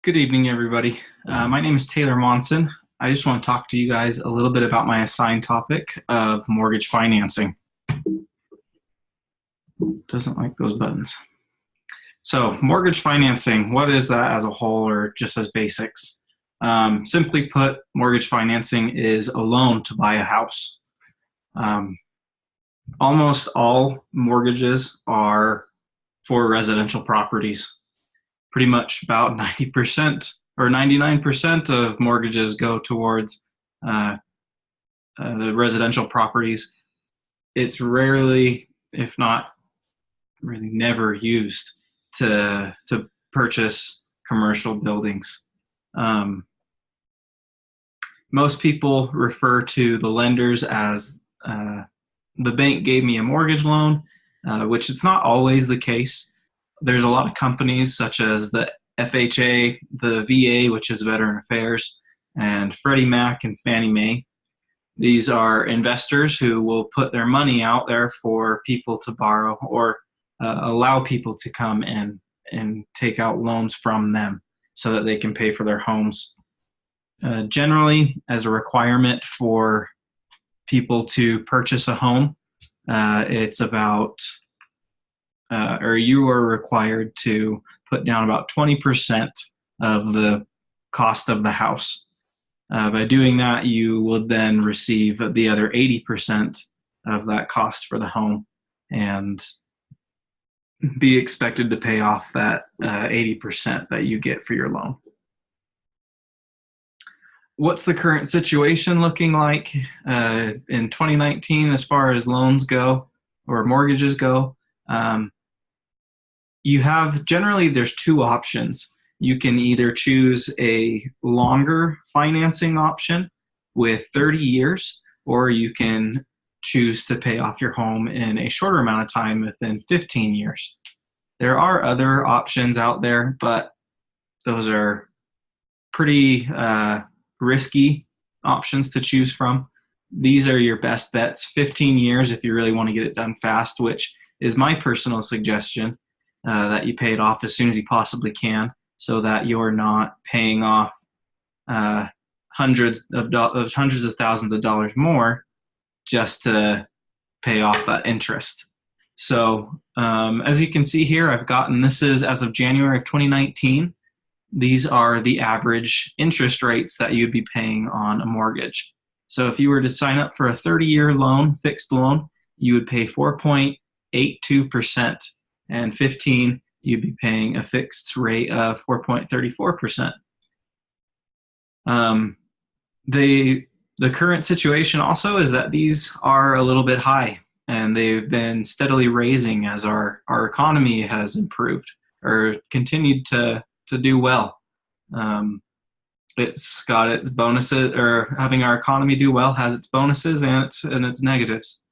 Good evening, everybody. My name is Taylor Monson. I just want to talk to you guys a little bit about my assigned topic of mortgage financing. Doesn't like those buttons. So, mortgage financing, what is that as a whole or just as basics? Simply put, mortgage financing is a loan to buy a house. Almost all mortgages are for residential properties. Pretty much about 90% or 99% of mortgages go towards the residential properties. It's rarely, if not really never used to purchase commercial buildings. Most people refer to the lenders as the bank gave me a mortgage loan, which it's not always the case. There's a lot of companies such as the FHA, the VA, which is Veteran Affairs, and Freddie Mac and Fannie Mae. These are investors who will put their money out there for people to borrow or allow people to come in and take out loans from them so that they can pay for their homes. Generally, as a requirement for people to purchase a home, it's about or you are required to put down about 20% of the cost of the house. By doing that, you will then receive the other 80% of that cost for the home and be expected to pay off that 80% that you get for your loan. What's the current situation looking like in 2019 as far as loans go or mortgages go? You have generally there's two options. You can either choose a longer financing option with 30 years, or you can choose to pay off your home in a shorter amount of time within 15 years. There are other options out there, but those are pretty risky options to choose from. These are your best bets. 15 years if you really want to get it done fast, which is my personal suggestion. That you pay it off as soon as you possibly can so that you're not paying off hundreds of thousands of dollars more just to pay off that interest. So as you can see here, this is as of January of 2019. These are the average interest rates that you'd be paying on a mortgage. So if you were to sign up for a 30-year loan, fixed loan, you would pay 4.82%. And 15, you'd be paying a fixed rate of 4.34%. The current situation also is that these are a little bit high, and they've been steadily raising as our economy has improved or continued to do well. It's got its bonuses, or having our economy do well has its bonuses and its negatives.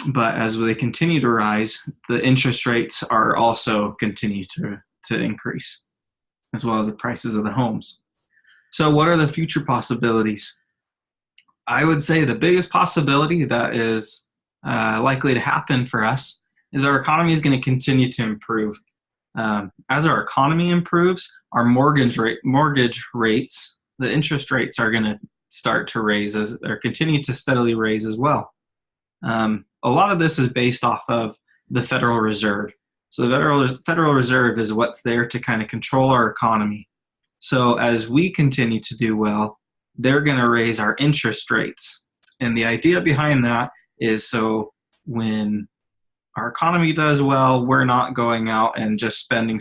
But as they continue to rise, the interest rates are also continue to increase, as well as the prices of the homes. So what are the future possibilities? I would say the biggest possibility that is likely to happen for us is our economy is going to continue to improve. As our economy improves, our mortgage rates, the interest rates are going to start to raise or continue to steadily raise as well. A lot of this is based off of the Federal Reserve. So the Federal Reserve is what's there to kind of control our economy. So as we continue to do well, they're going to raise our interest rates. And the idea behind that is so when our economy does well, we're not going out and just spending.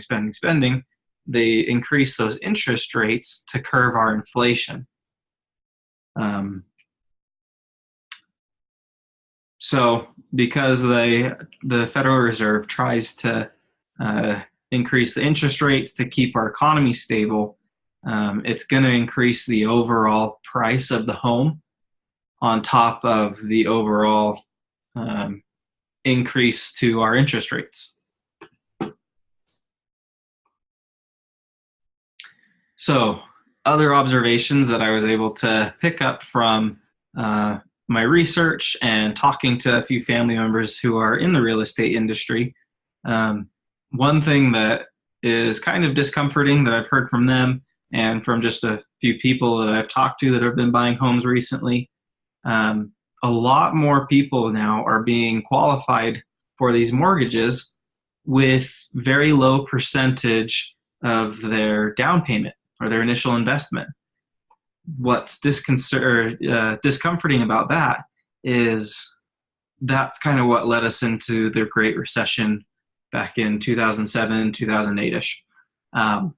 They increase those interest rates to curb our inflation. So because the Federal Reserve tries to increase the interest rates to keep our economy stable, it's going to increase the overall price of the home on top of the overall increase to our interest rates. So other observations that I was able to pick up from my research and talking to a few family members who are in the real estate industry, one thing that is kind of discomforting that I've heard from them and from just a few people that I've talked to that have been buying homes recently. Um, a lot more people now are being qualified for these mortgages with very low percentage of their down payment or their initial investment. What's discomforting about that is that's kind of what led us into the Great Recession back in 2007, 2008-ish. Um,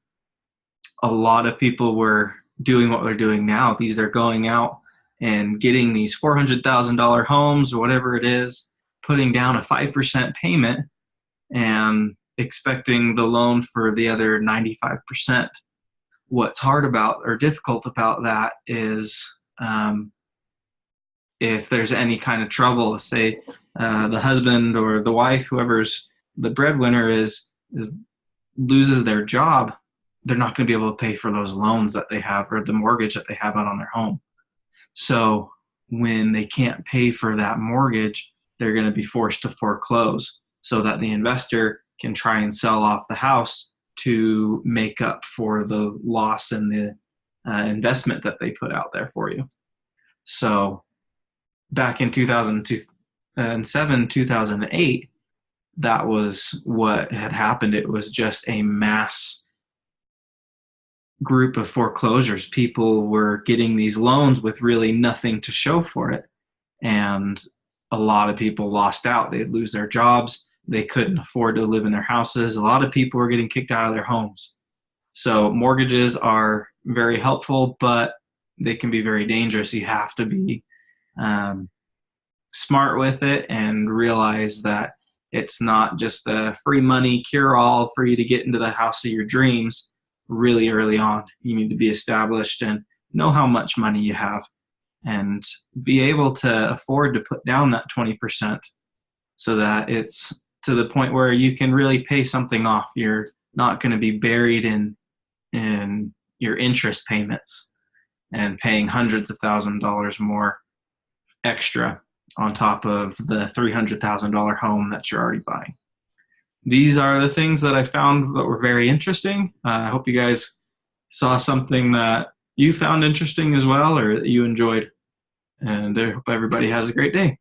a lot of people were doing what they're doing now. They're going out and getting these $400,000 homes or whatever it is, putting down a 5% payment and expecting the loan for the other 95%. What's hard about or difficult about that is if there's any kind of trouble, say the husband or the wife, whoever's the breadwinner is loses their job, they're not going to be able to pay for those loans that they have or the mortgage that they have out on their home. So when they can't pay for that mortgage, they're going to be forced to foreclose so that the investor can try and sell off the house to make up for the loss in the investment that they put out there for you. So back in 2007, 2008, that was what had happened. It was just a mass group of foreclosures. People were getting these loans with really nothing to show for it. And a lot of people lost out. They'd lose their jobs. They couldn't afford to live in their houses. A lot of people were getting kicked out of their homes. So mortgages are very helpful, but they can be very dangerous. You have to be smart with it and realize that it's not just a free money cure all for you to get into the house of your dreams really early on. You need to be established and know how much money you have and be able to afford to put down that 20% so that it's to the point where you can really pay something off. You're not going to be buried in your interest payments and paying hundreds of $1,000s more extra on top of the $300,000 home that you're already buying. These are the things that I found that were very interesting. I hope you guys saw something that you found interesting as well or that you enjoyed. And I hope everybody has a great day.